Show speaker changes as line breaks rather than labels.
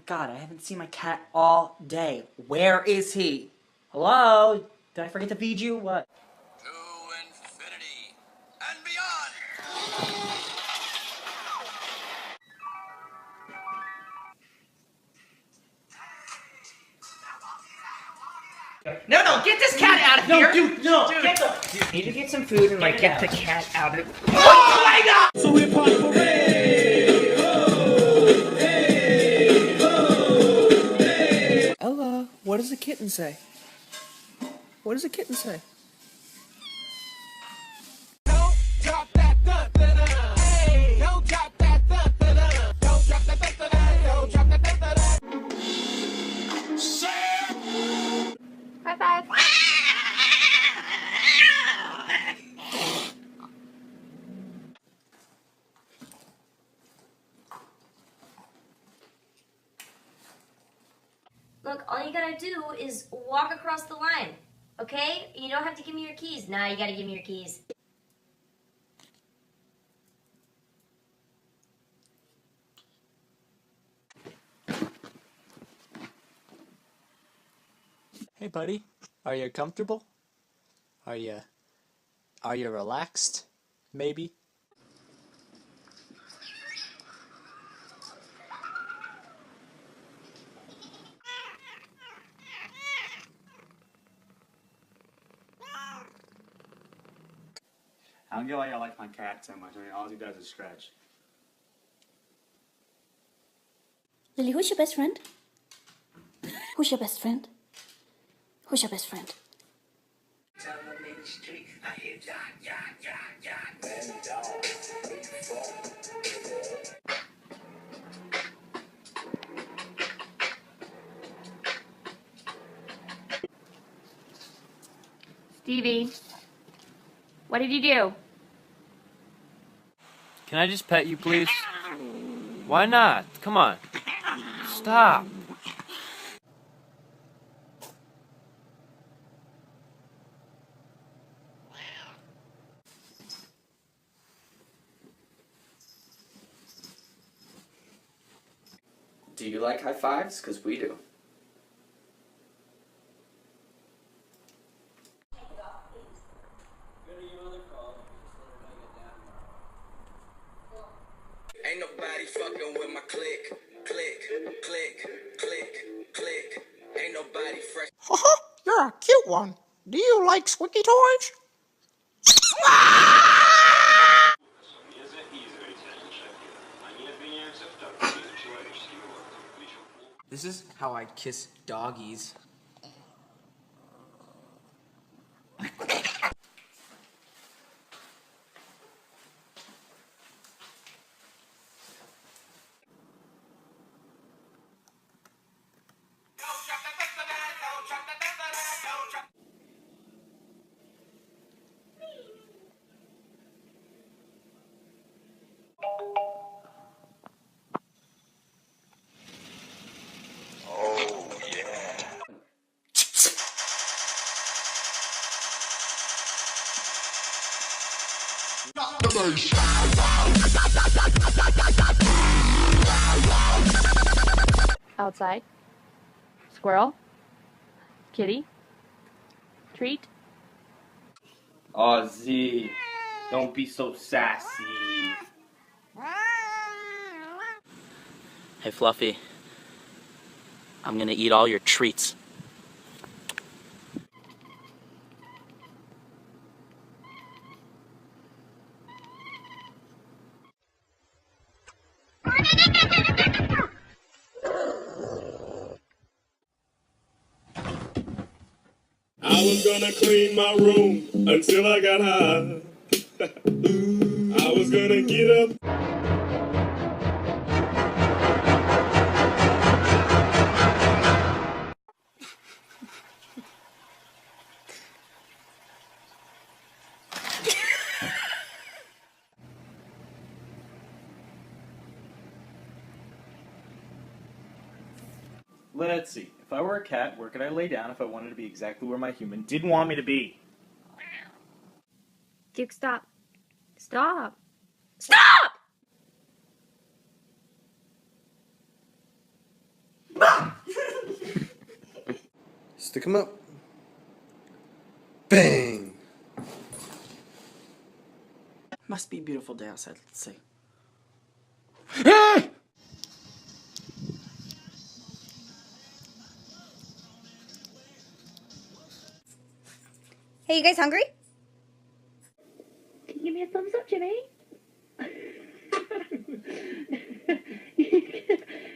God, I haven't seen my cat all day. Where is he? Hello? Did I forget to feed you? What?
To infinity and beyond!
No, get this cat out of here!
Dude, no!
Get the... You need to get some food and, like, get the cat out of...
Oh my God! So we're party for hey, ho, hey, ho, hey.
Ella, what does the kitten say? What does the kitten say?
Don't drop that da-da-da. Hey, don't drop that da-da-da. Don't drop that da-da-da. Don't drop that da-da-da.
High five. Look, all you gotta do is walk across the line, okay? You don't have to give me your keys. Nah, you gotta give me your keys.
Hey, buddy. Are you comfortable? Are you relaxed? Maybe?
I don't get why y'all like my cat so much. I mean, all he does is scratch.
Lily, who's your best friend? Who's your best friend? Who's your best friend?
Stevie, what did you do?
Can I just pet you, please? Why not? Come on. Stop.
Do you like high fives? Because we do.
Ain't nobody fucking with my click, click, click, click, click. Ain't nobody fresh.
You're a cute one. Do you like squeaky toys? This is how I kiss doggies.
Outside. Squirrel. Kitty. Treat.
Aw, Z. Don't be so sassy.
Hey, Fluffy. I'm gonna eat all your treats.
I was gonna clean my room until I got high. I was gonna get up.
Let's see. If I were a cat, where could I lay down if I wanted to be exactly where my human didn't want me to be?
Duke, stop. Stop. Stop!
Stick them up. Bang!
Must be a beautiful day outside. Let's see.
Hey, you guys hungry?
Can you give me a thumbs up, Jimmy?